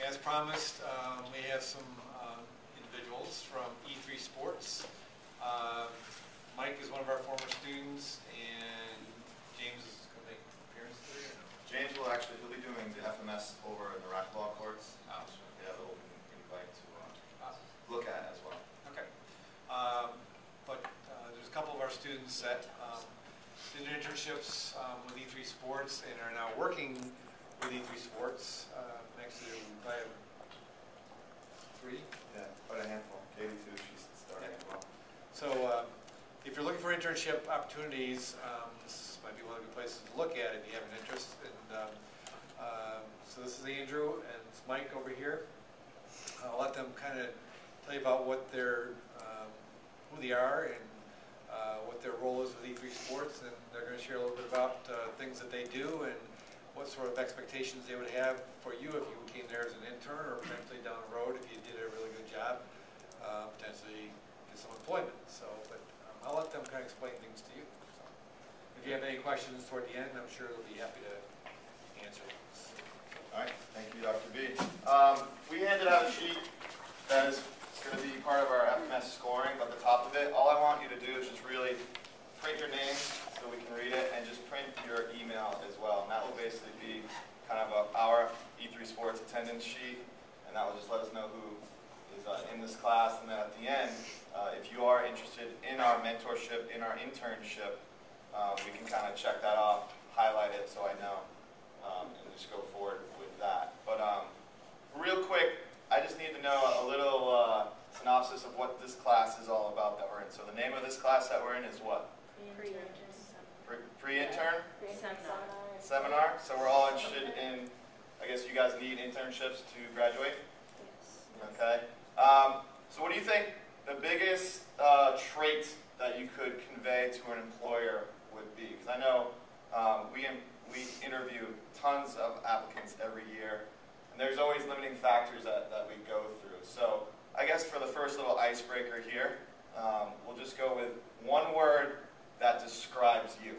As promised, we have some individuals from E3 Sports. Mike is one of our former students, and James is going to make an appearance today, or no? James will he'll be doing the FMS over in the racquetball courts. Oh. So we have an open invite to look at as well. Okay. But there's a couple of our students that did internships with E3 Sports and are now working with E3 Sports. Actually, I have 3. Yeah, quite a handful. Katie too, she's starting as well. So if you're looking for internship opportunities, this might be one of the places to look at if you have an interest. And so this is Andrew and it's Mike over here. I'll let them kind of tell you about what they're, who they are and what their role is with E3 Sports, and they're going to share a little bit about things that they do and what sort of expectations they would have for you if you came there as an intern, or potentially down the road if you did a really good job, potentially get some employment. So, but I'll let them kind of explain things to you. So, if you have any questions toward the end, I'm sure they'll be happy to answer things. All right, thank you, Dr. B. We handed out a sheet that is going to be part of our FMS scoring, but the top of it, all I want you to do is just really print your name so we can read it, and just print your email as well. And that will basically be kind of our E3 Sports attendance sheet, and that will just let us know who is in this class. And then at the end, if you are interested in our mentorship, in our internship, we can kind of check that off, highlight it so I know, and just go forward with that. But real quick, I just need to know a little synopsis of what this class is all about that we're in. So the name of this class that we're in is what? Pre-intern? Seminar. So we're all interested in, I guess you guys need internships to graduate? Yes. Okay. So what do you think the biggest trait that you could convey to an employer would be? Because I know we interview tons of applicants every year, and there's always limiting factors that we go through. So I guess for the first little icebreaker here, we'll just go with one word that describes you.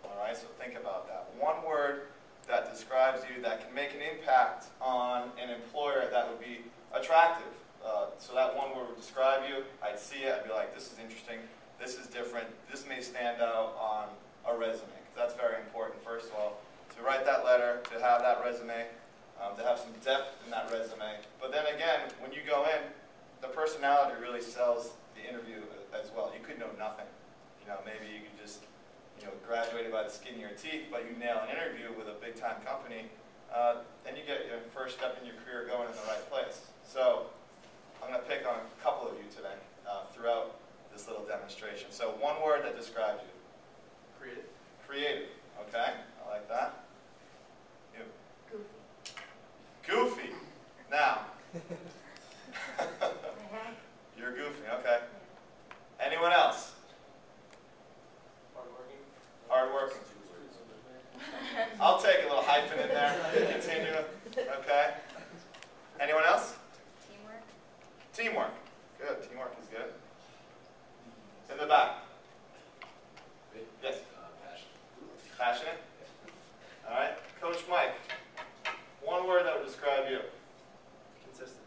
All right, so think about that. One word that describes you that can make an impact on an employer that would be attractive. So that one word would describe you. I'd see it, I'd be like, this is interesting, this is different, this may stand out on a resume. That's very important, first of all, to write that letter, to have that resume, to have some depth in that resume. But then again, when you go in, the personality really sells the interview as well. You could know nothing. You know, maybe you could just, graduated by the skin of your teeth, but you nail an interview with a big-time company, then you get your first step in your career going in the right place. So I'm going to pick on a couple of you today throughout this little demonstration. So one word that describes you. Creative. Creative. Okay, I like that. You. Goofy. Goofy. Now. You're goofy, okay. Anyone else? Hardworking. I'll take a little hyphen in there. Continue. Okay. Anyone else? Teamwork. Teamwork. Good. Teamwork is good. In the back. Yes. Passionate. Passionate. All right. Coach Mike. One word that would describe you. Consistent.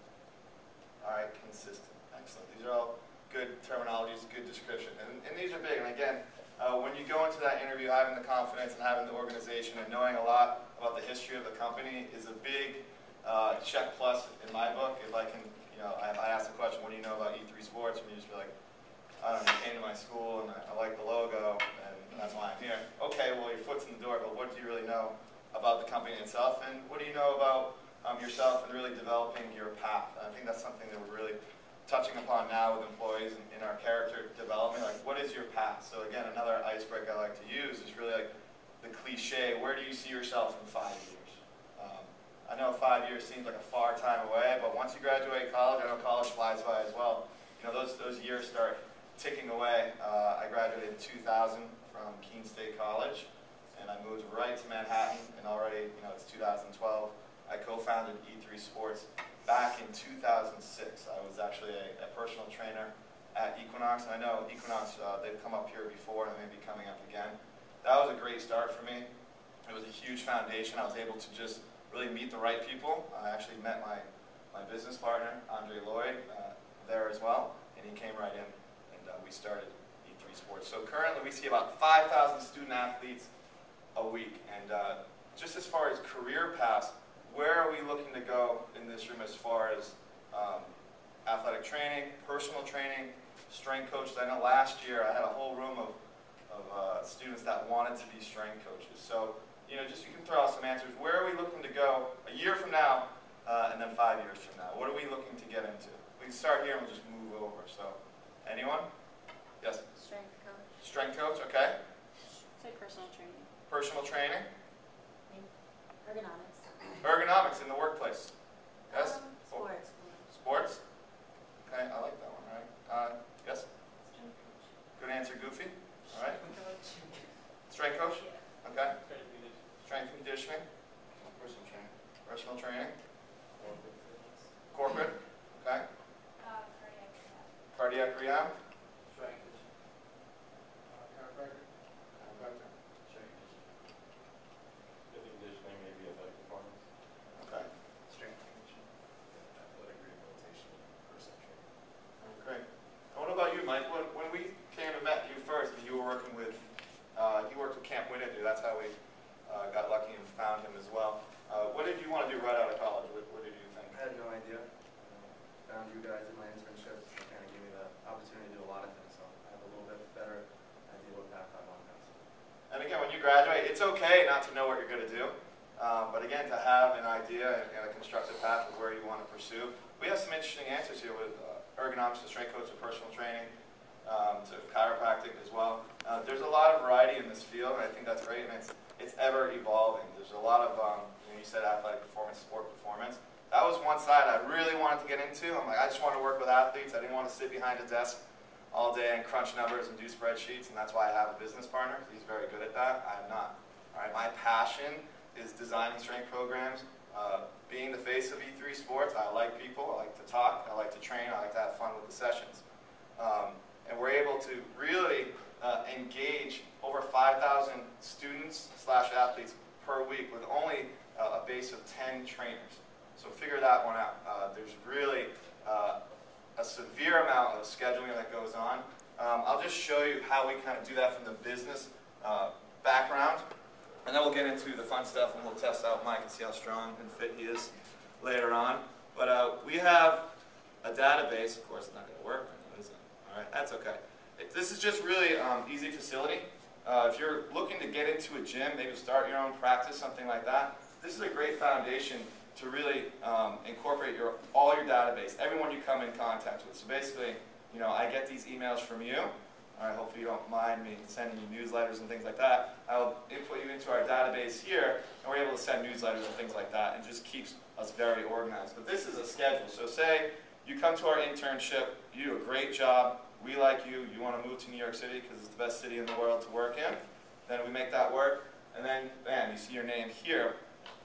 All right. Consistent. Excellent. These are all good terminologies, good description, and these are big. And again, when you go into that interview, having the confidence and having the organization and knowing a lot about the history of the company is a big check plus in my book. If I can, I ask the question, what do you know about E3 Sports? And you just be like, I don't know, you came to my school and I like the logo and that's why I'm here. Okay, well your foot's in the door, but what do you really know about the company itself? And what do you know about yourself and really developing your path? And I think that's something that we're really touching upon now with employees in our character development. Like, what is your path? So again, another icebreaker I like to use is really like the cliche, where do you see yourself in 5 years? I know 5 years seems like a far time away, but once you graduate college, I know college flies by as well. Those years start ticking away. I graduated in 2000 from Keene State College, and I moved right to Manhattan, and already, it's 2012. I co-founded E3 Sports back in 2006. I was actually a personal trainer at Equinox, and I know Equinox, they've come up here before and they may be coming up again. That was a great start for me. It was a huge foundation. I was able to just really meet the right people. I actually met my business partner, Andre Lloyd, there as well, and he came right in, and we started E3 Sports. So currently we see about 5,000 student athletes a week, and just as far as career paths, where are we looking to go in this room as far as athletic training, personal training, strength coaches? I know last year I had a whole room of students that wanted to be strength coaches. So, you know, just you can throw out some answers. Where are we looking to go a year from now, and then 5 years from now? What are we looking to get into? We can start here and we'll just move over. So, anyone? Yes? Strength coach. Strength coach, okay. Say personal training. Personal training. Ergonomics. Ergonomics in the workplace. Yes? Sports. Sports? Okay, I like that one, right? Yes? Strength coach. Good answer, Goofy. All right. Coach. Strength coach? Yeah. Okay. Strength and conditioning. Personal training. Personal training. Corporate. Okay. Cardiac rehab. Okay. Great. And what about you, Mike? When we came and met you first, and you were working with, you worked with Camp Winnetou. That's how we got lucky and found him as well. What did you want to do right out of college? What did you think? I had no idea. Found you guys in my internship. It kind of gave me the opportunity to do a lot of things, so I have a little bit better idea what path I want now. And again, when you graduate, it's okay not to know what you're going to do. But again, to have an idea and a constructive path of where you want to pursue. We have some interesting answers here with ergonomics to strength coach to personal training to chiropractic as well. There's a lot of variety in this field, and I think that's great, and it's ever evolving. There's a lot of, you said athletic performance, sport performance. That was one side I really wanted to get into. I'm like, I just want to work with athletes. I didn't want to sit behind a desk all day and crunch numbers and do spreadsheets, and that's why I have a business partner. He's very good at that. I am not. All right, my passion is designing strength programs, being the face of E3 Sports. I like people. I like to talk. I like to train. I like to have fun with the sessions. And we're able to really engage over 5,000 students / athletes per week with only a base of 10 trainers. So figure that one out. There's really a severe amount of scheduling that goes on. I'll just show you how we kind of do that from the business background. And then we'll get into the fun stuff, and we'll test out Mike and see how strong and fit he is later on. But we have a database. Of course, it's not going to work right now, is it? All right, that's okay. This is just really easy facility. If you're looking to get into a gym, maybe start your own practice, something like that, this is a great foundation to really incorporate all your database, everyone you come in contact with. So basically, you know, I get these emails from you. All right, hopefully you don't mind me sending you newsletters and things like that. I'll input you into our database here, and we're able to send newsletters and things like that, and just keeps us very organized. But this is a schedule. So say you come to our internship, you do a great job, we like you, you want to move to New York City because it's the best city in the world to work in, then we make that work, and then, bam, you see your name here,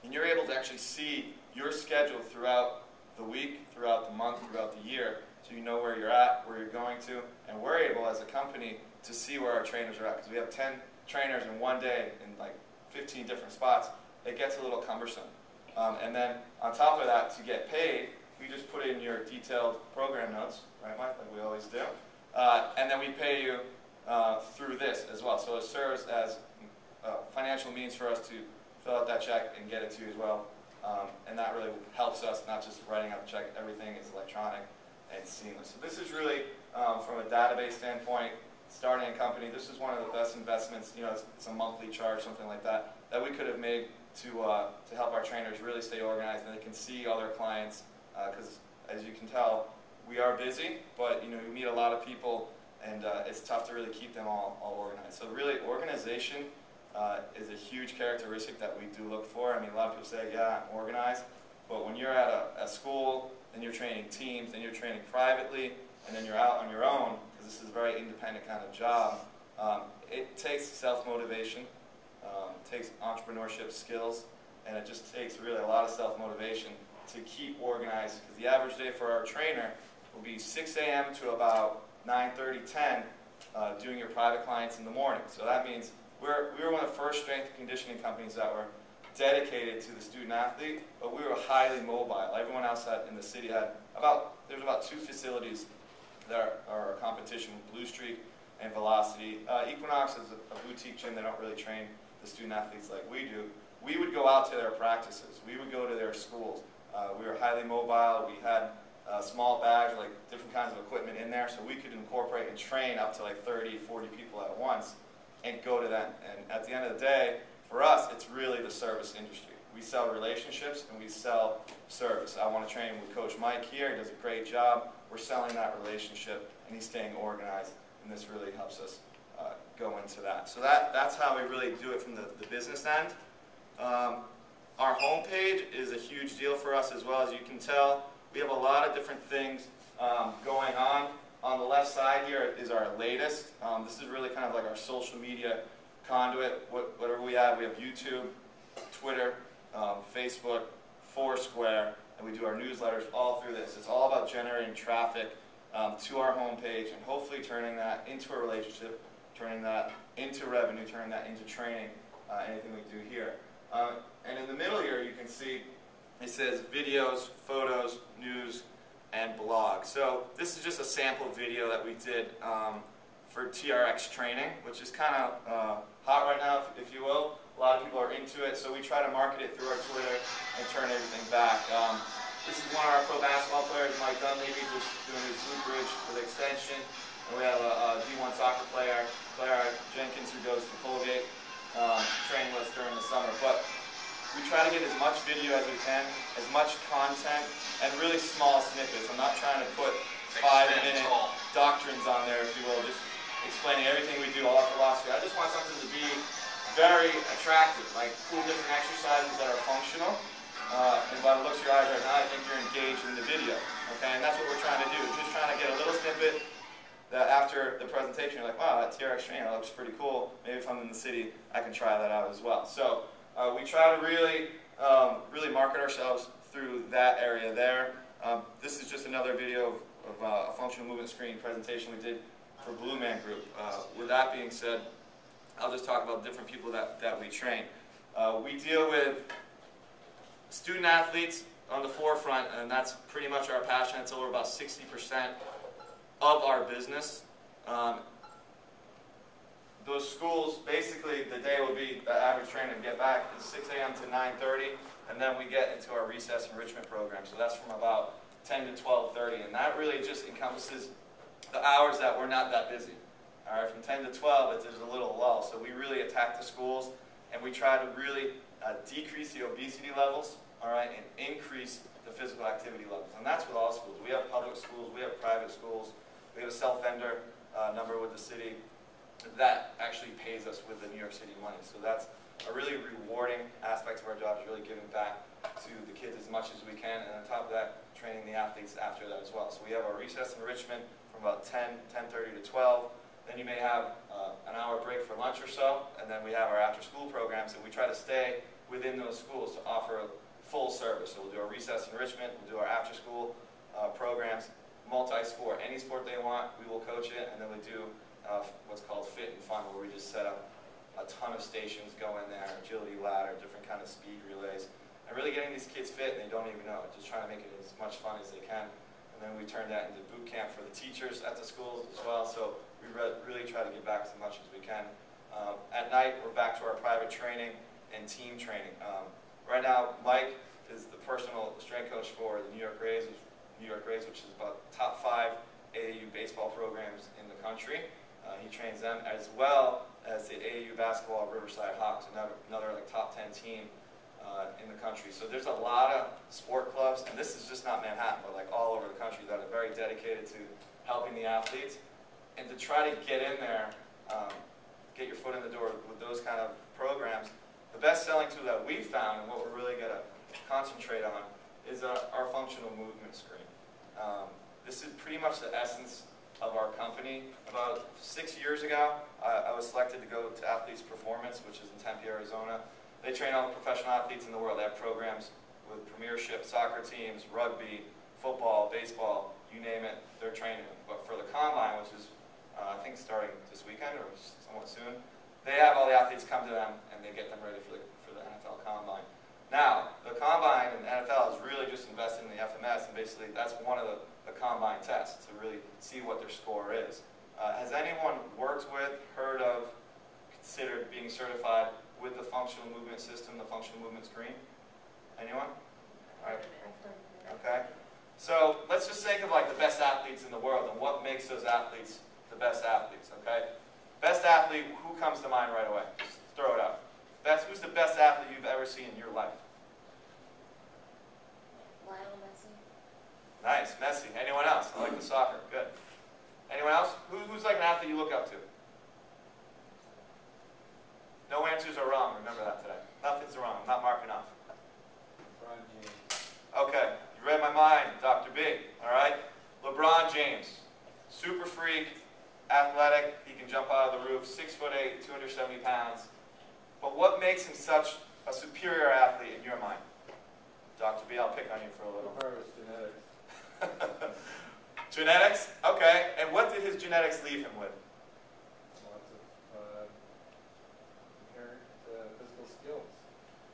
and you're able to actually see your schedule throughout the week, throughout the month, throughout the year, so you know where you're at, where you're going to, and we're able as a company to see where our trainers are at, because we have 10 trainers in one day in like 15 different spots. It gets a little cumbersome. And then on top of that, to get paid, we just put in your detailed program notes, right, Mike, like we always do, and then we pay you through this as well. So it serves as a financial means for us to fill out that check and get it to you as well. And that really helps us, not just writing out the check, everything is electronic and seamless. So this is really, from a database standpoint, starting a company, this is one of the best investments, you know, it's a monthly charge, something like that, that we could have made to help our trainers really stay organized, and they can see all their clients, because as you can tell, we are busy, but you know, you meet a lot of people, and it's tough to really keep them all organized. So really, organization is a huge characteristic that we do look for. I mean, a lot of people say, yeah, I'm organized, but when you're at a school, then you're training teams, then you're training privately, and then you're out on your own, because this is a very independent kind of job. It takes self-motivation, takes entrepreneurship skills, and it just takes really a lot of self-motivation to keep organized, because the average day for our trainer will be 6 a.m. to about 9:30, 10, doing your private clients in the morning. So that means we were one of the first strength and conditioning companies that were dedicated to the student athlete, but we were highly mobile. Everyone else in the city had there's about 2 facilities that are a competition with Blue Streak and Velocity. Equinox is a boutique gym. They don't really train the student athletes like we do. We would go out to their practices. We would go to their schools. We were highly mobile. We had small bags, like different kinds of equipment in there, so we could incorporate and train up to like 30, 40 people at once and go to them. And at the end of the day, for us, it's really the service industry. We sell relationships and we sell service. I want to train with Coach Mike here. He does a great job. We're selling that relationship, and he's staying organized, and this really helps us go into that. So that's how we really do it from the business end. Our homepage is a huge deal for us as well. As you can tell, we have a lot of different things going on. On the left side here is our latest. This is really kind of like our social media conduit. Whatever we have YouTube, Twitter, Facebook, Foursquare, and we do our newsletters all through this. It's all about generating traffic to our homepage and hopefully turning that into a relationship, turning that into revenue, turning that into training, anything we do here. And in the middle here, you can see it says videos, photos, news, and blog. So this is just a sample video that we did for TRX training, which is kind of hot right now, if you will. A lot of people are into it, so we try to market it through our Twitter and turn everything back. This is one of our pro basketball players, Mike Dunleavy, just doing his loop bridge with extension. And we have a D1 soccer player, Clara Jenkins, who goes to Colgate, training with us during the summer. But we try to get as much video as we can, as much content, and really small snippets. I'm not trying to put 5-minute doctrines on there, if you will, just explaining everything we do, all our philosophy. I just want something to be very attractive, like cool different exercises that are functional. And by the looks of your eyes right now, I think you're engaged in the video. Okay, and that's what we're trying to do. Just trying to get a little snippet that after the presentation, you're like, wow, that TRX training looks pretty cool. Maybe if I'm in the city, I can try that out as well. So we try to really market ourselves through that area there. This is just another video of a functional movement screen presentation we did for Blue Man Group. With that being said, I'll just talk about different people that we train. We deal with student athletes on the forefront, and that's pretty much our passion. It's over about 60% of our business. Those schools, basically, the day will be the average training to get back is 6 a.m. to 9:30, and then we get into our recess enrichment program. So that's from about 10 to 12:30, and that really just encompasses the hours that we're not that busy. All right, from 10 to 12, there's a little lull. So we really attack the schools, and we try to really decrease the obesity levels, all right, and increase the physical activity levels. And that's with all schools. We have public schools, we have private schools, we have a self-vendor number with the city that actually pays us with the New York City money. So that's a really rewarding aspect of our job, is really giving back to the kids as much as we can, and on top of that, training the athletes after that as well. So we have our recess enrichment from about 10:30 to 12. Then you may have an hour break for lunch or so, and then we have our after-school programs, and we try to stay within those schools to offer full service. So we'll do our recess enrichment, we'll do our after-school programs, multi-sport. Any sport they want, we will coach it, and then we do what's called Fit and Fun, where we just set up a ton of stations, go in there, agility ladder, different kind of speed relays, and really getting these kids fit, and they don't even know it, just trying to make it as much fun as they can. And then we turn that into boot camp for the teachers at the schools as well, so we really try to get back as much as we can. At night, we're back to our private training and team training. Right now, Mike is the personal strength coach for the New York Rays, which is about top 5 AAU baseball programs in the country. He trains them as well as the AAU basketball Riverside Hawks, another like top 10 team in the country. So there's a lot of sport clubs, and this is just not Manhattan, but like all over the country, that are very dedicated to helping the athletes. And to try to get in there, get your foot in the door with those kind of programs, the best selling tool that we've found, and what we're really going to concentrate on, is our functional movement screen. This is pretty much the essence of our company. About 6 years ago, I was selected to go to Athletes Performance, which is in Tempe, Arizona. They train all the professional athletes in the world. They have programs with premiership soccer teams, rugby, football, baseball, you name it, they're training them. But for the Combine, which is I think starting this weekend or somewhat soon, they have all the athletes come to them and they get them ready for the NFL Combine. Now, the combine in the NFL is really just invested in the FMS, and basically that's one of the combine tests to really see what their score is. Has anyone worked with, heard of, considered being certified with the functional movement system, the functional movement screen? Anyone? All right. Okay. So let's just think of like the best athletes in the world and what makes those athletes the best athletes, okay? Best athlete, who comes to mind right away? Just throw it out. Who's the best athlete you've ever seen in your life? Lionel Messi. Nice, Messi. Anyone else? I like the soccer. Good. Anyone else? Who's like an athlete you look up to? No answers are wrong. Remember that today. Nothing's wrong. I'm not marking off. LeBron James. Okay, you read my mind, Dr. B. All right? LeBron James. Super freak, athletic. He can jump out of the roof. 6'8", 270 pounds. But what makes him such a superior athlete in your mind? Dr. B, I'll pick on you for a little. Part of his genetics. Genetics? Okay. And what did his genetics leave him with? Lots of inherent physical skills.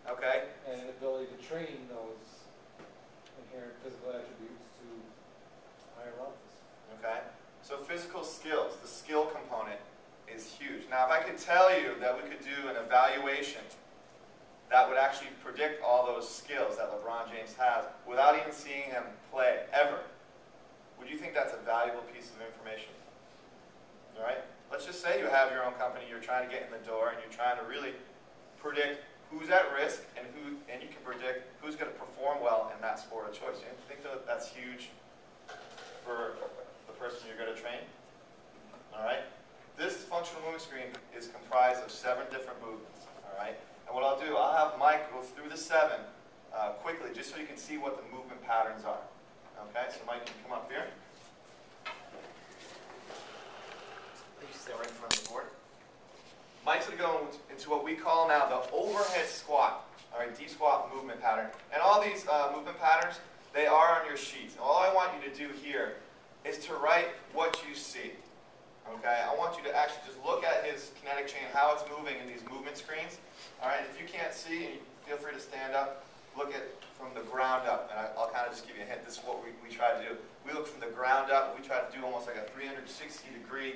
Okay. And an ability to train those inherent physical attributes to higher levels. Okay. So physical skills, the skill component is huge. Now, if I could tell you that we could do an evaluation that would actually predict all those skills that LeBron James has without even seeing him play, ever, would you think that's a valuable piece of information? All right? Let's just say you have your own company, you're trying to get in the door, and you're trying to really predict who's at risk and you can predict who's going to perform well in that sport of choice. You think that that's huge for the person you're going to train? All right? This functional movement screen is comprised of 7 different movements. All right? And what I'll do, I'll have Mike go through the 7 quickly, just so you can see what the movement patterns are. Okay, so Mike, you can come up here. Please stay right in front of the board. Mike's going to go into what we call now the overhead squat. All right, D squat movement pattern. And all these movement patterns, they are on your sheets. And all I want you to do here is to write what you see. Okay, I want you to actually just look at his kinetic chain, how it's moving in these movement screens. All right, if you can't see, feel free to stand up, look at from the ground up, and I'll kind of just give you a hint. This is what we try to do. We look from the ground up. We try to do almost like a 360-degree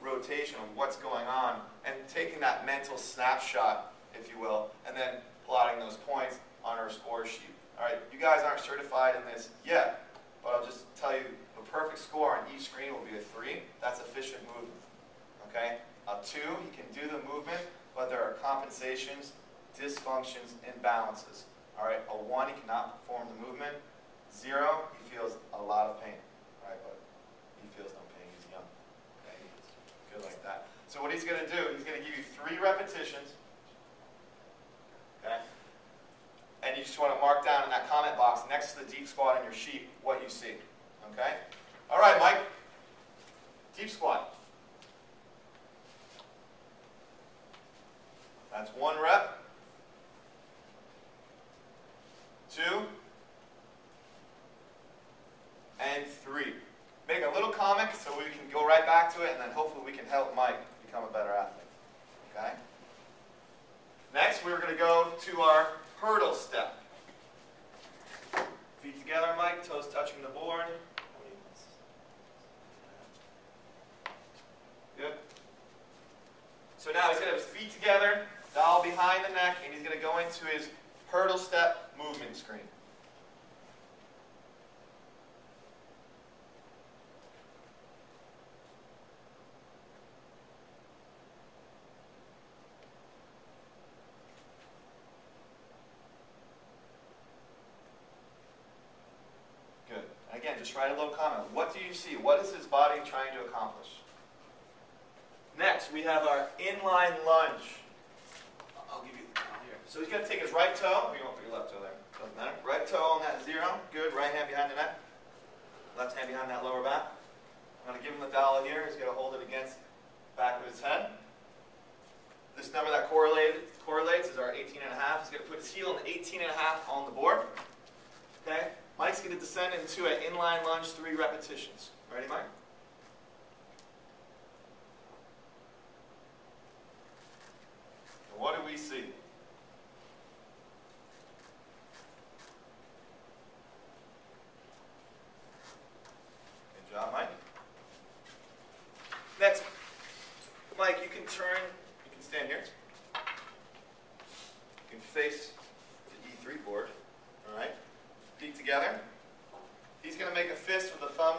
rotation of what's going on, and taking that mental snapshot, if you will, and then plotting those points on our score sheet. All right, you guys aren't certified in this yet, but I'll just tell you the perfect score on each screen will be a 3. That's efficient movement. Okay, a 2, he can do the movement, but there are compensations, dysfunctions, imbalances. All right, a 1, he cannot perform the movement. 0, he feels a lot of pain. All right, but he feels no pain, he's young. Okay, he's good like that. So what he's going to do, he's going to give you 3 repetitions. Okay, and you just want to mark down in that comment box next to the deep squat on your sheet what you see. Okay? All right, Mike. Deep squat. That's 1 rep. 2. And 3. Make a little comment so we can go right back to it, and then hopefully we can help Mike become a better athlete. Okay? Next, we're going to go to our hurdle step. Feet together, Mike, toes touching the board. Good. So now he's going to have his feet together, dowel behind the neck, and he's going to go into his hurdle step movement screen. Good. And again, just write a little comment. What do you see? What is his body trying to accomplish? Next, we have our inline lunge. I'll give you the count here. So he's going to take his right toe. You won't put your left toe there. Doesn't matter. Right toe on that 0. Good. Right hand behind the neck. Left hand behind that lower back. I'm going to give him the dowel here. He's going to hold it against the back of his head. This number that correlates is our 18.5. He's going to put his heel in the 18.5 on the board. Okay. Mike's going to descend into an inline lunge, 3 repetitions. Ready, Mike? What do we see?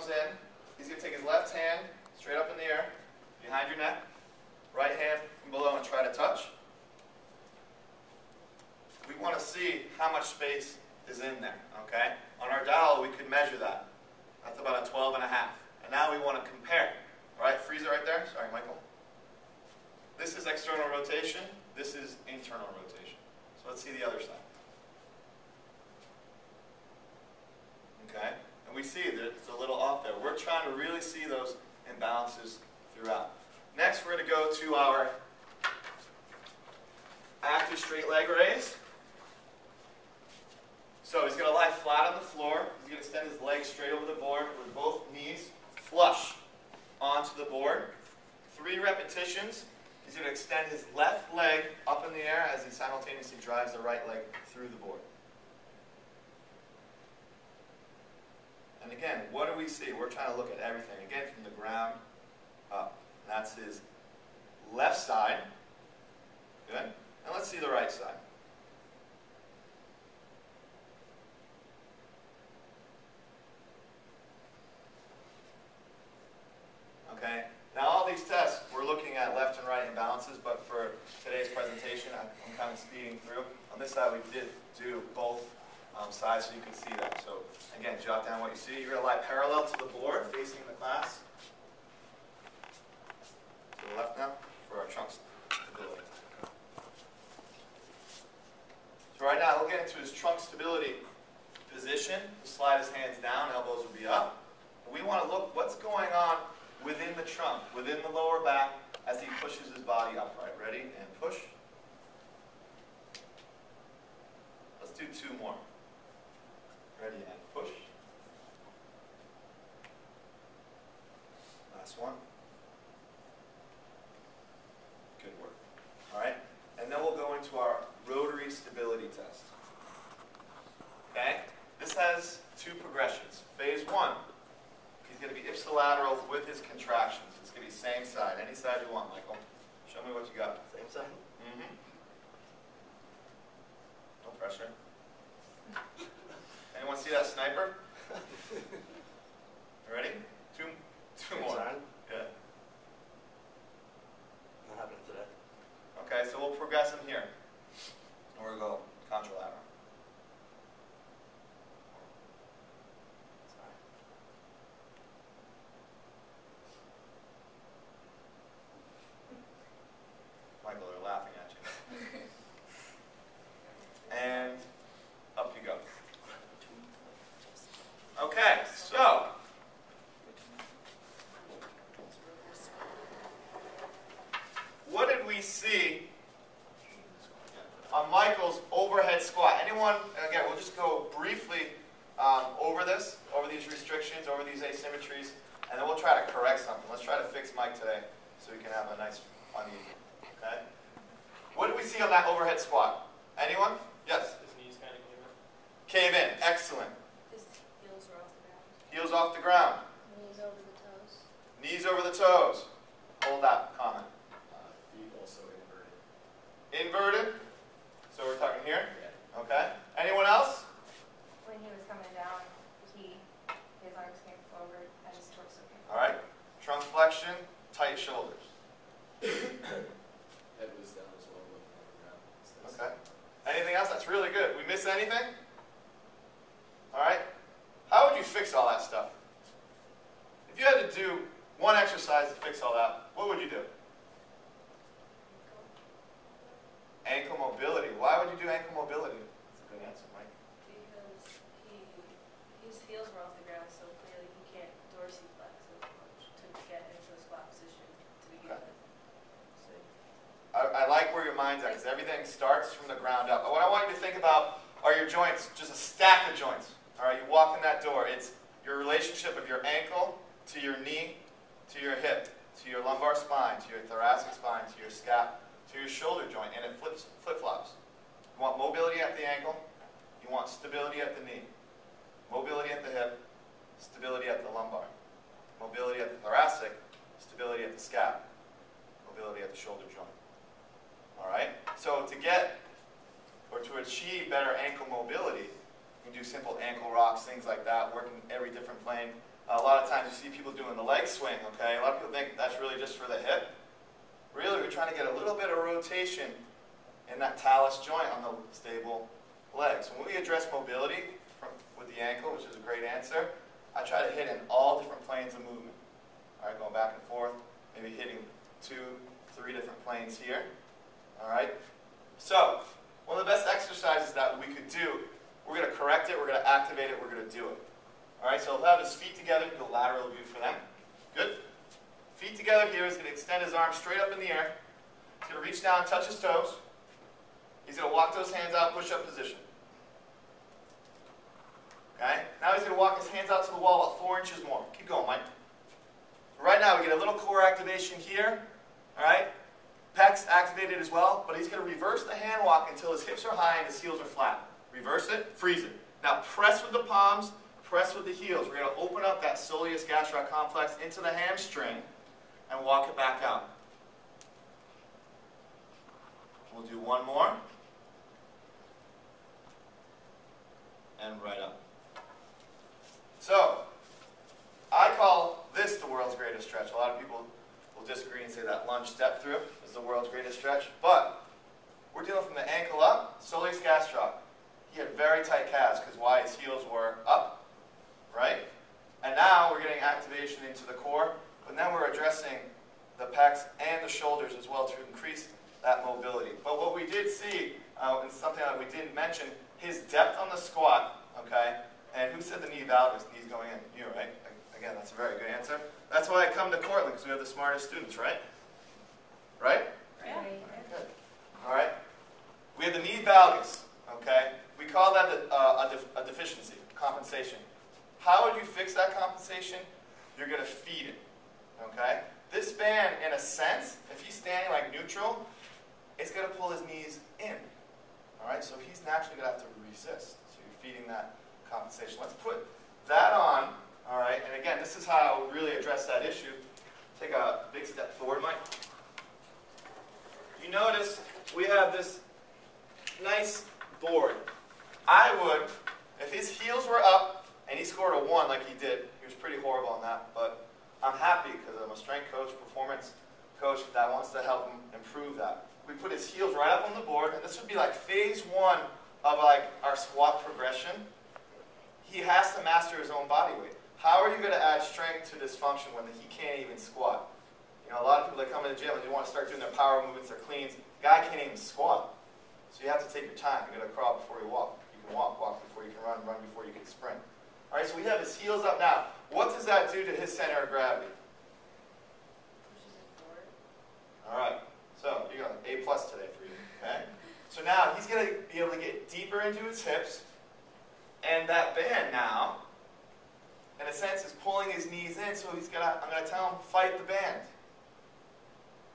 comes in, he's going to take his left hand straight up in the air, behind your neck, right hand from below and try to touch. We want to see how much space is in there, okay? On our dial, we could measure that. That's about a 12 and a half. And now we want to compare. All right, freeze it right there. Sorry, Michael. This is external rotation. This is internal rotation. So let's see the other side. Okay? And we see that it's a little off there. We're trying to really see those imbalances throughout. Next, we're going to go to our active straight leg raise. So he's going to lie flat on the floor. He's going to extend his legs straight over the board with both knees flush onto the board. 3 repetitions. He's going to extend his left leg up in the air as he simultaneously drives the right leg through the board. And again, what do we see? We're trying to look at everything. Again, from the ground up. And that's his left side. Good. And let's see the right side. Okay. Now all these tests, we're looking at left and right imbalances, but for today's presentation, I'm kind of speeding through. On this side, we did do both sides so you can see that. So again, jot down what you see. You're going to lie parallel to the board, facing the class. To the left now, for our trunk stability. So right now, he'll get into his trunk stability position. He'll slide his hands down, elbows will be up. And we want to look what's going on within the trunk, within the lower back, as he pushes his body upright. Ready? And push. Let's do 2 more. Ready? And push. Last one. Good work. All right? And then we'll go into our rotary stability test. Okay? This has 2 progressions. Phase 1. He's going to be ipsilateral with his contractions. It's going to be same side. Any side you want, Michael. Show me what you got. Same side? Mm-hmm. No pressure. Anyone see that sniper? You ready? Two more. Yeah. Not happening today. Okay, so we'll progress him here. And we'll go contralateral. Michael, they're laughing at you. And up you go. Okay, so what did we see on Michael's overhead squat? Anyone, again, we'll just go briefly over this, over these restrictions, over these asymmetries, and then we'll try to correct something. Let's try to fix Mike today so we can have a nice uneven. Okay? What did we see on that overhead squat? Anyone? Yes? His knees kind of Cave in. Excellent. His heels are off the ground. Heels off the ground. Knees over the toes. Knees over the toes. Hold that comment. feet also inverted. Inverted. So we're talking here? Yeah. Okay. Anyone else? When he was coming down, his arms came forward and his torso came All right. Trunk flexion, tight shoulders. Head was down as well, looking at the ground. Okay. Anything else? That's really good. We miss anything? All right. How would you fix all that stuff? If you had to do one exercise to fix all that, what would you do? Ankle mobility. Why would you do ankle mobility? That's a good answer, Mike. Because his heels were off the ground, so clearly he can't dorsiflex as much to get into a squat position to begin Okay. with. So I like where your mind's at because everything starts from the ground up. But what I want you to think about are your joints, just a stack of joints. All right, you walk in that door. It's your relationship of your ankle to your knee, to your hip, to your lumbar spine, to your thoracic spine, to your scap, to your shoulder joint, and it flip-flops. You want mobility at the ankle. You want stability at the knee. Mobility at the hip, stability at the lumbar. Mobility at the thoracic, stability at the scap, mobility at the shoulder joint. All right? So to get or to achieve better ankle mobility, you can do simple ankle rocks, things like that, working every different plane. A lot of times see people doing the leg swing, okay? A lot of people think that's really just for the hip. Really, we're trying to get a little bit of rotation in that talus joint on the stable leg. So when we address mobility with the ankle, which is a great answer, I try to hit in all different planes of movement. All right, going back and forth, maybe hitting 2, 3 different planes here. All right? So, one of the best exercises that we could do, we're going to correct it, we're going to activate it, we're going to do it. All right, so he'll have his feet together, do a lateral view for them. Good. Feet together here, he's going to extend his arms straight up in the air. He's going to reach down, touch his toes. He's going to walk those hands out, push-up position. Okay? Now he's going to walk his hands out to the wall about 4 inches more. Keep going, Mike. Right now we get a little core activation here. All right? Pecs activated as well, but he's going to reverse the hand walk until his hips are high and his heels are flat. Reverse it, freeze it. Now press with the palms, press with the heels. We're going to open up that soleus gastroc complex into the hamstring and walk it back out. We'll do one more. And right up. So, I call this the world's greatest stretch. A lot of people will disagree and say that lunge step through is the world's greatest stretch. But we're dealing from the ankle up, soleus gastroc. He had very tight calves because why? His heels were up, right? And now we're getting activation into the core, but then we're addressing the pecs and the shoulders as well to increase that mobility. But what we did see, and something that we didn't mention, his depth on the squat, okay? And who said the knee valgus, knees going in? You, right? Again, that's a very good answer. That's why I come to Cortland, because we have the smartest students, right? Right? Yeah. Good. All right. We have the knee valgus, okay? We call that a deficiency, compensation. How would you fix that compensation? You're going to feed it, okay? This band, in a sense, if he's standing like neutral, it's going to pull his knees in, all right? So he's naturally going to have to resist. So you're feeding that compensation. Let's put that on, all right? And again, this is how I would really address that issue. Take a big step forward, Mike. You notice we have this nice board. I would, if his heels were up and he scored a 1 like he did, he was pretty horrible on that, but I'm happy because I'm a strength coach, performance coach that wants to help him improve that. We put his heels right up on the board, and this would be like phase 1 of like our squat progression. He has to master his own body weight. How are you going to add strength to this function when he can't even squat? You know, a lot of people that come in the gym and they want to start doing their power movements, their cleans, the guy can't even squat. So you have to take your time. You got to crawl before you walk. You can walk before you can run before you can sprint. All right, so we have his heels up now. What does that do to his center of gravity? Pushes it forward. All right, so you're going A+ today for you, okay? So now he's going to be able to get deeper into his hips, and that band now, in a sense, is pulling his knees in, so he's gonna, I'm going to tell him, fight the band.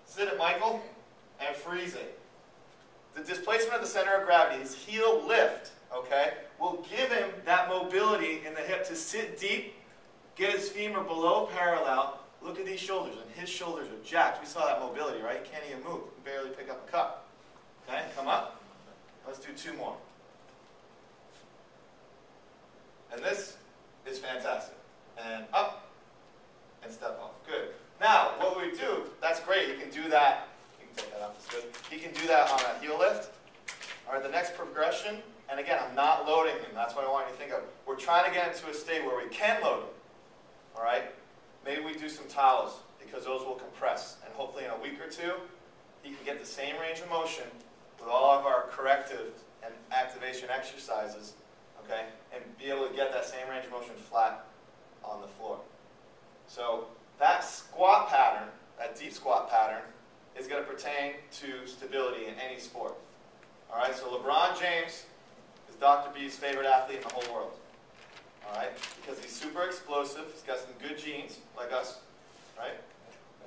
Sit it, Michael, and freeze it. The displacement of the center of gravity, his heel lift, okay, will give him that mobility in the hip to sit deep, get his femur below parallel. Look at these shoulders, and his shoulders are jacked. We saw that mobility, right? He can't even move. He can barely pick up a cup. Okay, come up. Let's do 2 more. And this is fantastic. And up, and step off. Good. Now, what we do, that's great. You can do that. You can take that off, that's good. You can do that on a heel lift. All right, the next progression, and again, I'm not loading him. That's what I want you to think of. We're trying to get into a state where we can load him. All right? Maybe we do some towels, because those will compress. And hopefully in a week or 2, he can get the same range of motion with all of our corrective and activation exercises, okay, and be able to get that same range of motion flat on the floor. So that squat pattern, that deep squat pattern, is going to pertain to stability in any sport. All right, so LeBron James is Dr. B's favorite athlete in the whole world. All right, because he's super explosive, he's got some good genes, like us, right?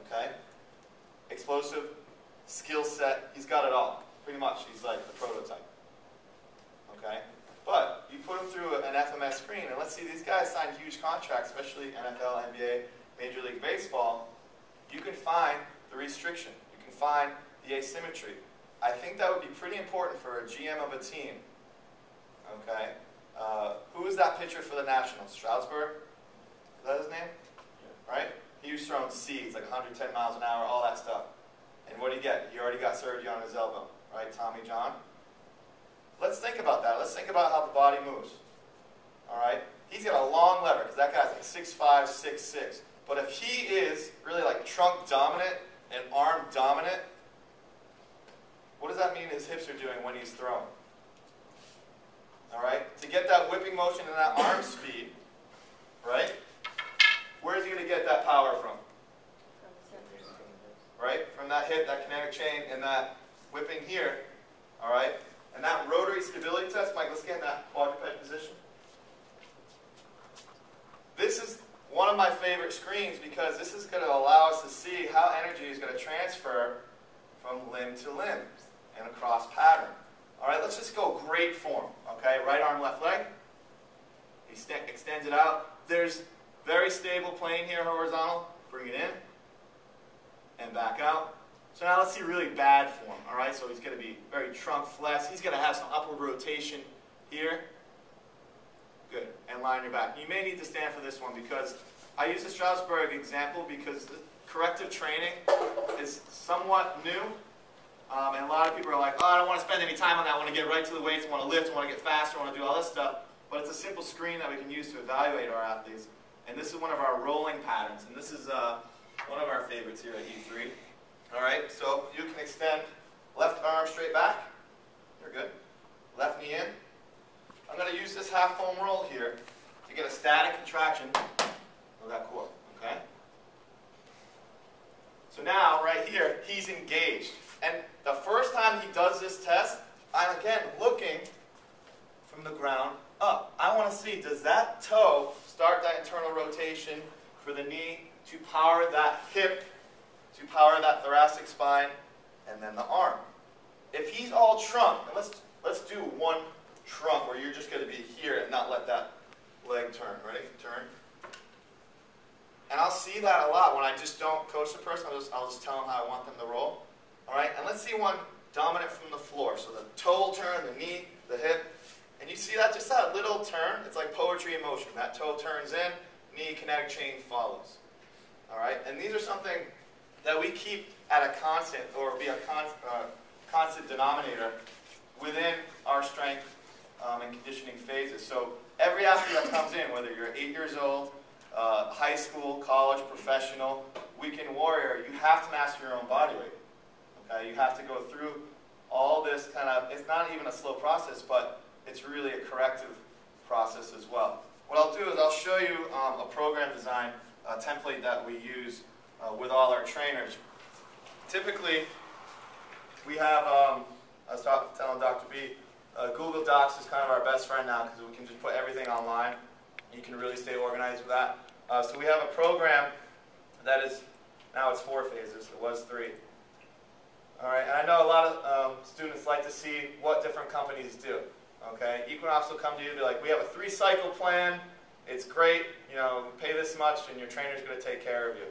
Okay, explosive, skill set, he's got it all. Pretty much, he's like the prototype. Okay? But you put him through an FMS screen, and let's see, these guys sign huge contracts, especially NFL, NBA, Major League Baseball. You can find the restriction. You can find the asymmetry. I think that would be pretty important for a GM of a team. Okay? Who is that pitcher for the Nationals? Stroudsburg? Is that his name? throwing seeds, like 110 miles an hour, all that stuff. And what do you get? You already got surgery on his elbow, right, Tommy John? Let's think about that. Let's think about how the body moves. All right? He's got a long lever, because that guy's like 6'5", 6'6". But if he is really like trunk dominant and arm dominant, what does that mean his hips are doing when he's throwing? All right? To get that whipping motion and that arm speed, right? Where's he going to get that power from? Right? From that hip, that kinetic chain, and that whipping here. All right? And that rotary stability test, Mike, let's get in that quadruped position. This is one of my favorite screens because this is going to allow us to see how energy is going to transfer from limb to limb in a cross pattern. All right, let's just go great form. Okay, right arm, left leg. He extends it out. There's very stable plane here, horizontal. Bring it in and back out. So now let's see really bad form. All right, so he's going to be very trunk flex. He's going to have some upward rotation here. Good, and line your back. You may need to stand for this one because I use the Strasbourg example because the corrective training is somewhat new. And a lot of people are like, oh, I don't want to spend any time on that. I want to get right to the weights. I want to lift. I want to get faster. I want to do all this stuff. But it's a simple screen that we can use to evaluate our athletes. And this is one of our rolling patterns. And this is one of our favorites here at E3. All right, so you can extend left arm straight back. You're good. Left knee in. I'm going to use this half foam roll here to get a static contraction of that core. Okay? So now, right here, he's engaged. And the first time he does this test, I'm again looking from the ground up. I want to see, does that toe start that internal rotation for the knee to power that hip, to power that thoracic spine, and then the arm. If he's all trunk, and let's do one trunk where you're just going to be here and not let that leg turn. Ready? Turn. And I'll see that a lot when I just don't coach the person. I'll just tell them how I want them to roll. All right? And let's see one dominant from the floor. So the toe will turn, the knee, the hip. And you see that, just that little turn, it's like poetry in motion. That toe turns in, knee kinetic chain follows. All right? And these are something that we keep at a constant, or be a constant denominator within our strength and conditioning phases. So every athlete that comes in, whether you're 8 years old, high school, college, professional, weekend warrior, you have to master your own body weight. Okay? You have to go through all this kind of, it's not even a slow process, but it's really a corrective process as well. What I'll do is I'll show you a program design template that we use with all our trainers. Typically, we have, I was telling Dr. B, Google Docs is kind of our best friend now because we can just put everything online. You can really stay organized with that. So we have a program that is, now it's 4 phases, it was 3. All right, and I know a lot of students like to see what different companies do. Okay, Equinox will come to you and be like, we have a 3-cycle plan, it's great, you know, pay this much and your trainer's going to take care of you.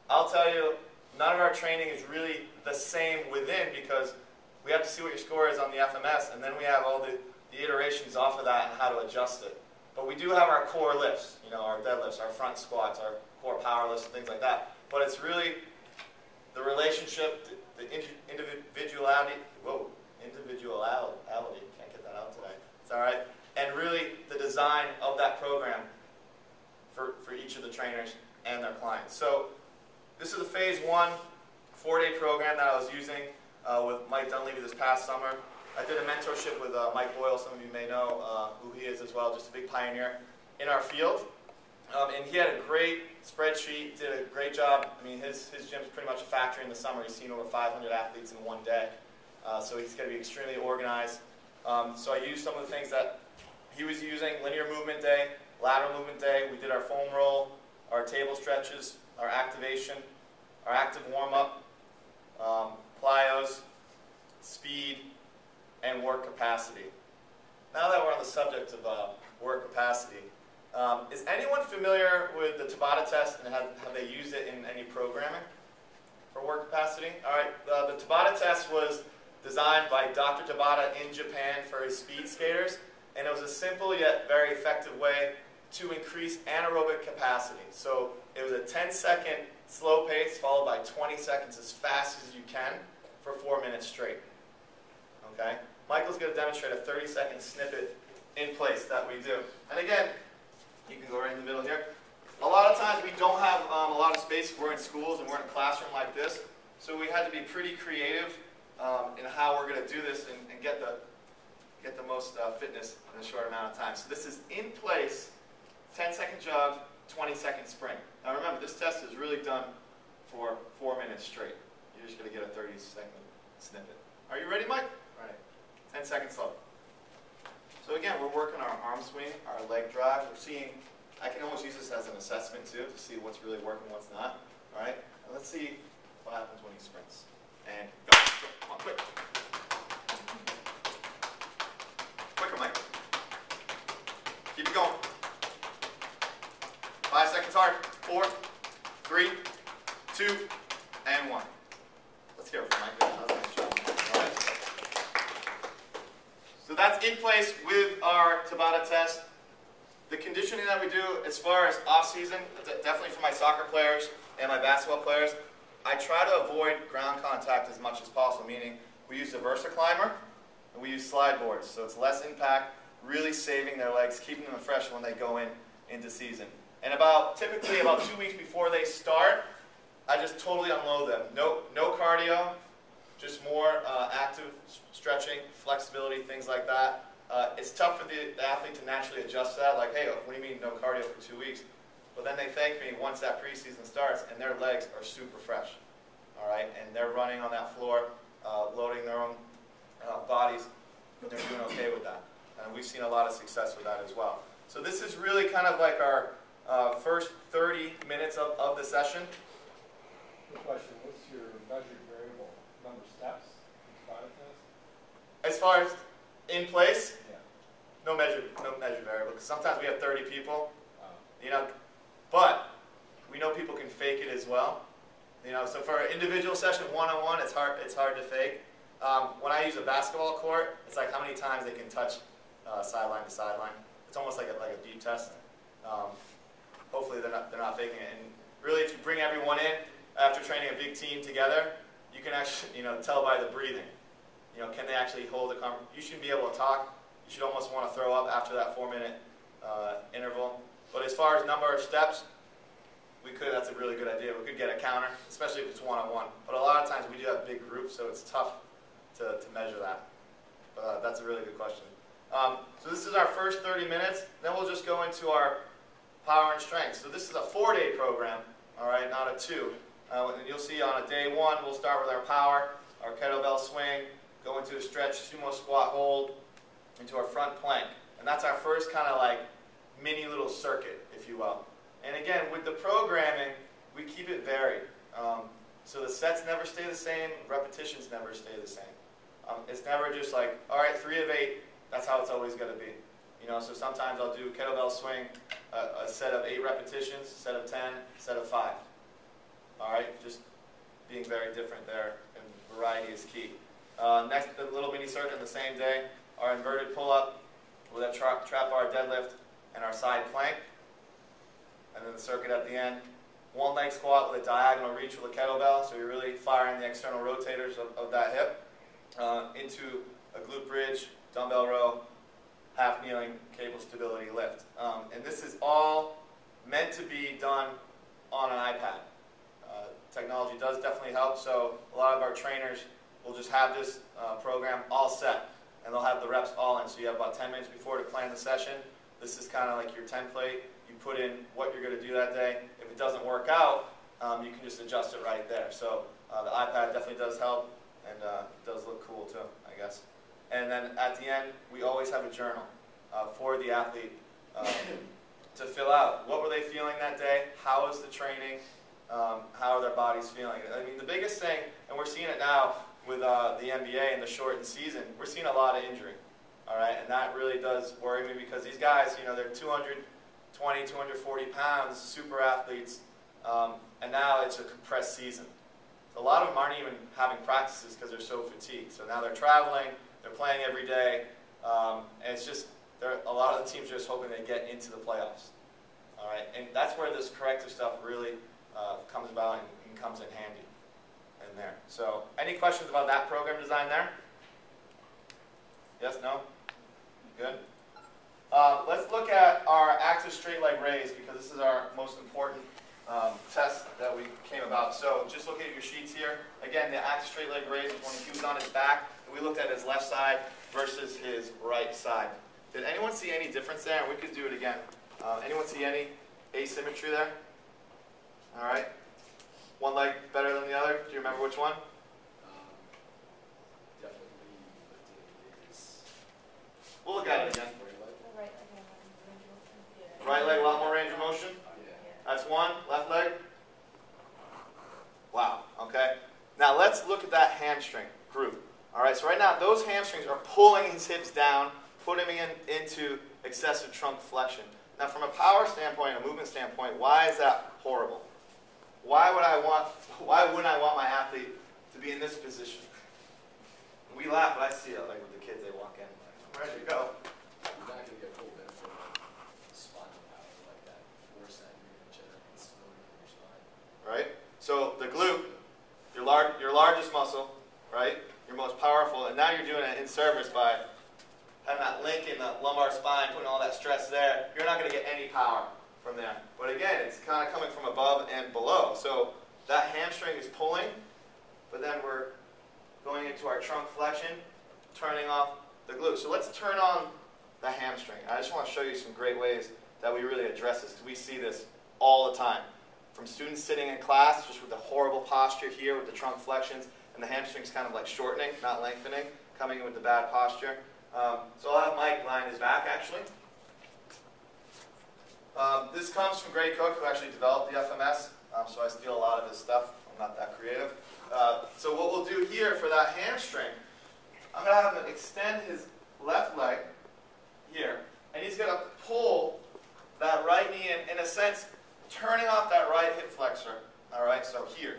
I'll tell you, none of our training is really the same within because we have to see what your score is on the FMS and then we have all the iterations off of that and how to adjust it. But we do have our core lifts, you know, our deadlifts, our front squats, our core power lifts and things like that. But it's really the relationship, the individuality, can't get that out today, it's all right, and really the design of that program for each of the trainers and their clients. So this is a phase 1 4-day program that I was using with Mike Dunleavy this past summer. I did a mentorship with Mike Boyle, some of you may know who he is as well, just a big pioneer in our field. And he had a great spreadsheet, did a great job. I mean, his gym's pretty much a factory in the summer. He's seen over 500 athletes in one day. So he's going to be extremely organized. So I used some of the things that he was using, linear movement day, lateral movement day. We did our foam roll, our table stretches, our activation, our active warm-up, plyos, speed, and work capacity. Now that we're on the subject of work capacity, is anyone familiar with the Tabata test and have they used it in any programming for work capacity? All right, the Tabata test was designed by Dr. Tabata in Japan for his speed skaters, and it was a simple yet very effective way to increase anaerobic capacity. So it was a 10-second slow pace followed by 20 seconds as fast as you can for 4 minutes straight. Okay? Michael's going to demonstrate a 30-second snippet in place that we do. And again, you can go right in the middle here. A lot of times we don't have a lot of space. We're in schools and we're in a classroom like this. So we had to be pretty creative in how we're going to do this and get the most fitness in a short amount of time. So this is in place, 10-second jog, 20-second sprint. Now remember, this test is really done for 4 minutes straight. You're just going to get a 30-second snippet. Are you ready, Mike? All right. 10 seconds slow. So again, we're working our arm swing, our leg drive. We're seeing, I can almost use this as an assessment too, to see what's really working, what's not. All right? Now let's see what happens when he sprints. And go. Come on, quick. Quicker, Mike. Keep it going. 5 seconds hard. 4, 3, 2, and 1. Let's hear it from Mike. That was a nice job. All right. So that's in place with our Tabata test. The conditioning that we do as far as off-season, definitely for my soccer players and my basketball players, I try to avoid ground contact as much as possible, meaning we use the VersaClimber and we use slide boards. So it's less impact, really saving their legs, keeping them fresh when they go into season. And typically about 2 weeks before they start, I just totally unload them. No cardio, just more active stretching, flexibility, things like that. It's tough for the athlete to naturally adjust to that, like, hey, what do you mean no cardio for 2 weeks? But then they thank me once that preseason starts and their legs are super fresh, all right? And they're running on that floor, loading their own bodies, and they're doing okay with that. And we've seen a lot of success with that as well. So this is really kind of like our first 30 minutes of the session. Good question. What's your measured variable? Number of steps? Tabata test? As far as in place, Yeah. no measured variable, because sometimes we have 30 people, Oh. you know, but we know people can fake it as well. You know, so for an individual session, one-on-one, it's hard to fake. When I use a basketball court, it's like how many times they can touch sideline to sideline. It's almost like a beep test. Hopefully they're not faking it. And really, if you bring everyone in after training a big team together, you can actually tell by the breathing. Can they actually hold a conversation? You shouldn't be able to talk. You should almost want to throw up after that 4-minute interval. But as far as number of steps, that's a really good idea. We could get a counter, especially if it's one-on-one. But a lot of times we do have big groups, so it's tough to measure that. But that's a really good question. So this is our first 30 minutes. Then we'll just go into our power and strength. So this is a 4-day program, all right, not a 2. And you'll see on a day 1, we'll start with our power, our kettlebell swing, go into a stretch, sumo squat hold, into our front plank. And that's our first kind of like mini little circuit, if you will. And again, with the programming, we keep it varied. So the sets never stay the same, repetitions never stay the same. It's never just like, all right, 3 of 8, that's how it's always going to be. So sometimes I'll do kettlebell swing, a set of 8 repetitions, a set of 10, a set of 5. All right, just being very different there, and variety is key. Next, the little mini circuit the same day, our inverted pull-up with a trap bar deadlift and our side plank. And then the circuit at the end. 1 leg squat with a diagonal reach with a kettlebell, so you're really firing the external rotators of that hip. Into a glute bridge, dumbbell row, half kneeling, cable stability lift. And this is all meant to be done on an iPad. Technology does definitely help, so a lot of our trainers will just have this program all set, and they'll have the reps all in. So you have about 10 minutes before to plan the session. This is kind of like your template. You put in what you're going to do that day. If it doesn't work out, you can just adjust it right there. So the iPad definitely does help, and it does look cool too, I guess. And then at the end, we always have a journal for the athlete to fill out. What were they feeling that day? How was the training? How are their bodies feeling? I mean, the biggest thing, and we're seeing it now with the NBA and the shortened season, we're seeing a lot of injury. All right, and that really does worry me because these guys, they're 220, 240 pounds, super athletes, and now it's a compressed season. A lot of them aren't even having practices because they're so fatigued. So now they're traveling, they're playing every day, and it's just, a lot of the teams are just hoping they get into the playoffs. All right, and that's where this corrective stuff really comes about and comes in handy in there. So, any questions about that program design there? Yes, no? Good. Let's look at our active straight leg raise, because this is our most important test that we came about. So just look at your sheets here. Again, the active straight leg raise is when he was on his back, and we looked at his left side versus his right side. Did anyone see any difference there? We could do it again. Anyone see any asymmetry there? All right. One leg better than the other? Do you remember which one? Definitely lifting his We'll look at it again. right leg. Yeah. Right leg, a lot more range of motion. Yeah. That's one. Left leg. Wow. Okay. Now let's look at that hamstring group. All right. So right now those hamstrings are pulling his hips down, putting him into excessive trunk flexion. Now from a power standpoint, a movement standpoint, why is that horrible? Why wouldn't I want my athlete to be in this position? We laugh, but I see it like with the kids, they walk in. I'm ready to go. You're not going to get full benefit of spinal power like that force that you're going to generate stability in your spine. Right? So the glute, your largest muscle, right? Your most powerful, and now you're doing it in service by having that link in the lumbar spine, putting all that stress there. You're not going to get any power from there. But again, it's kind of coming from above and below. So that hamstring is pulling, but then we're going into our trunk flexion, turning off the glute. So let's turn on the hamstring. I just want to show you some great ways that we really address this, because we see this all the time. From students sitting in class, just with the horrible posture here with the trunk flexions, and the hamstrings kind of like shortening, not lengthening, coming in with the bad posture. So I'll have Mike line his back, actually. This comes from Greg Cook, who actually developed the FMS, so I steal a lot of his stuff. I'm not that creative. So what we'll do here for that hamstring, I'm going to have him extend his left leg here, and he's going to pull that right knee in a sense, turning off that right hip flexor, all right, so here,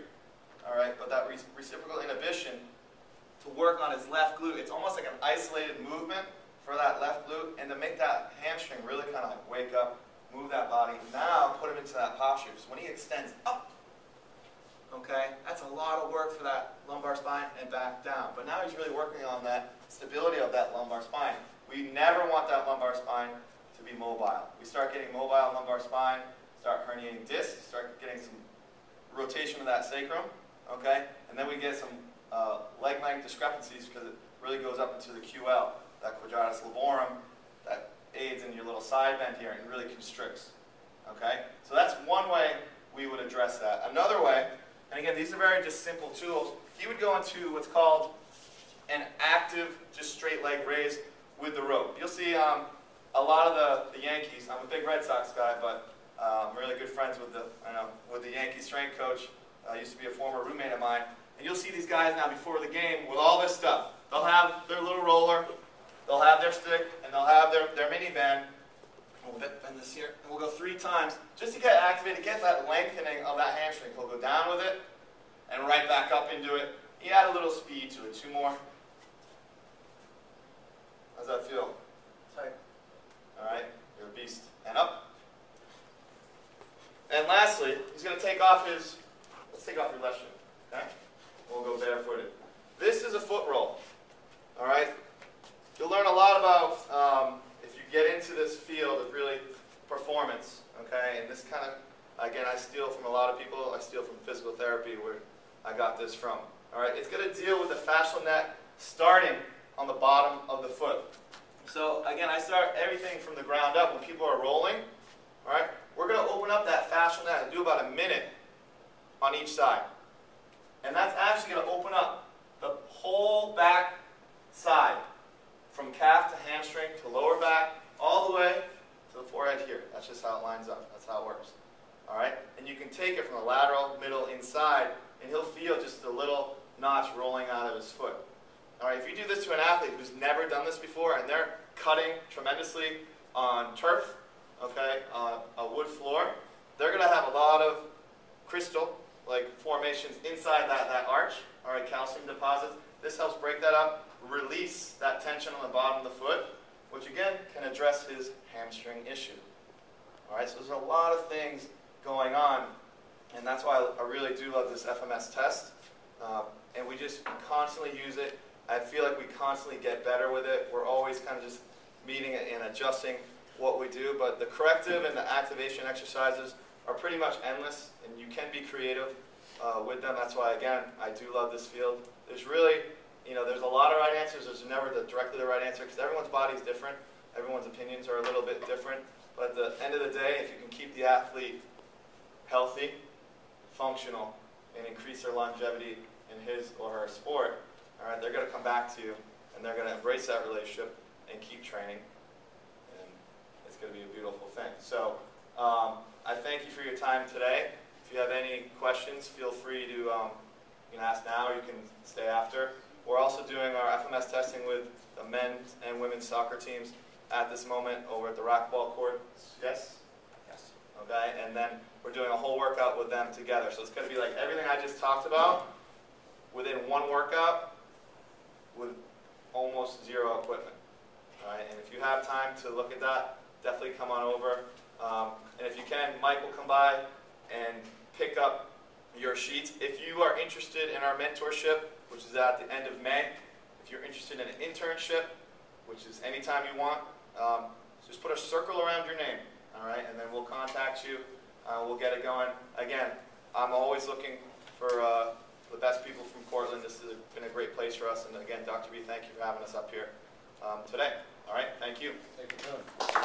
all right, but that reciprocal inhibition to work on his left glute. It's almost like an isolated movement for that left glute, and to make that hamstring really kind of like wake up, move that body. Now put him into that posture. So when he extends up, okay, that's a lot of work for that lumbar spine and back down. But now he's really working on that stability of that lumbar spine. We never want that lumbar spine to be mobile. We start getting mobile lumbar spine, start herniating discs, start getting some rotation of that sacrum, okay, and then we get some leg length discrepancies because it really goes up into the QL, that quadratus laborum, that aids in your little side bend here and really constricts. Okay? So that's one way we would address that. Another way, and again, these are very just simple tools, he would go into what's called an active, just straight leg raise with the rope. You'll see a lot of the Yankees, I'm a big Red Sox guy, but I'm really good friends with the Yankee strength coach. Used to be a former roommate of mine. And you'll see these guys now before the game with all this stuff. They'll have their little roller, they'll have their stick, and they'll have their mini band. We'll bend this here, and we'll go 3 times just to get activated, get that lengthening of that hamstring. He'll go down with it, and right back up into it. He add a little speed to it. 2 more. How's that feel? Tight. All right, you're a beast. And up. And lastly, he's going to take off his, let's take off your left shoe, okay? We'll go barefooted. This is a foot roll, all right? You'll learn a lot about, if you get into this field of really performance, okay? And this kind of, again, I steal from a lot of people. I steal from physical therapy where I got this from, all right? It's going to deal with the fascial net starting on the bottom of the foot. So, again, I start everything from the ground up when people are rolling, all right? We're going to open up that fascial net and do about a minute on each side. And that's actually going to open up the whole back side, from calf to hamstring to lower back, all the way to the forehead here. That's just how it lines up. That's how it works. All right? And you can take it from the lateral, middle, inside, and he'll feel just a little notch rolling out of his foot. All right? If you do this to an athlete who's never done this before, and they're cutting tremendously on turf, okay, on a wood floor, they're going to have a lot of crystal like formations inside that arch, all right, calcium deposits. This helps break that up, release that tension on the bottom of the foot, which again can address his hamstring issue. All right, so there's a lot of things going on, and that's why I really do love this FMS test. And we just constantly use it. I feel like we constantly get better with it. We're always kind of just meeting it and adjusting what we do, but the corrective and the activation exercises are pretty much endless, and you can be creative with them. That's why, again, I do love this field. There's really, there's a lot of right answers. There's never directly the right answer, because everyone's body is different. Everyone's opinions are a little bit different. But at the end of the day, if you can keep the athlete healthy, functional, and increase their longevity in his or her sport, all right, they're going to come back to you, and they're going to embrace that relationship and keep training, and it's going to be a beautiful thing. So I thank you for your time today. If you have any questions, feel free to you can ask now, or you can stay after. We're also doing our FMS testing with the men's and women's soccer teams at this moment over at the racquetball court. Yes? Yes. Okay, and then we're doing a whole workout with them together. So it's going to be like everything I just talked about within one workout with almost zero equipment. All right, and if you have time to look at that, definitely come on over. And if you can, Mike will come by and pick up your sheets. If you are interested in our mentorship, which is at the end of May, if you're interested in an internship, which is anytime you want, just put a circle around your name, all right, and then we'll contact you. We'll get it going. Again, I'm always looking for the best people from Portland. This has been a great place for us. And again, Dr. B, thank you for having us up here today. All right, thank you. Thank you, John.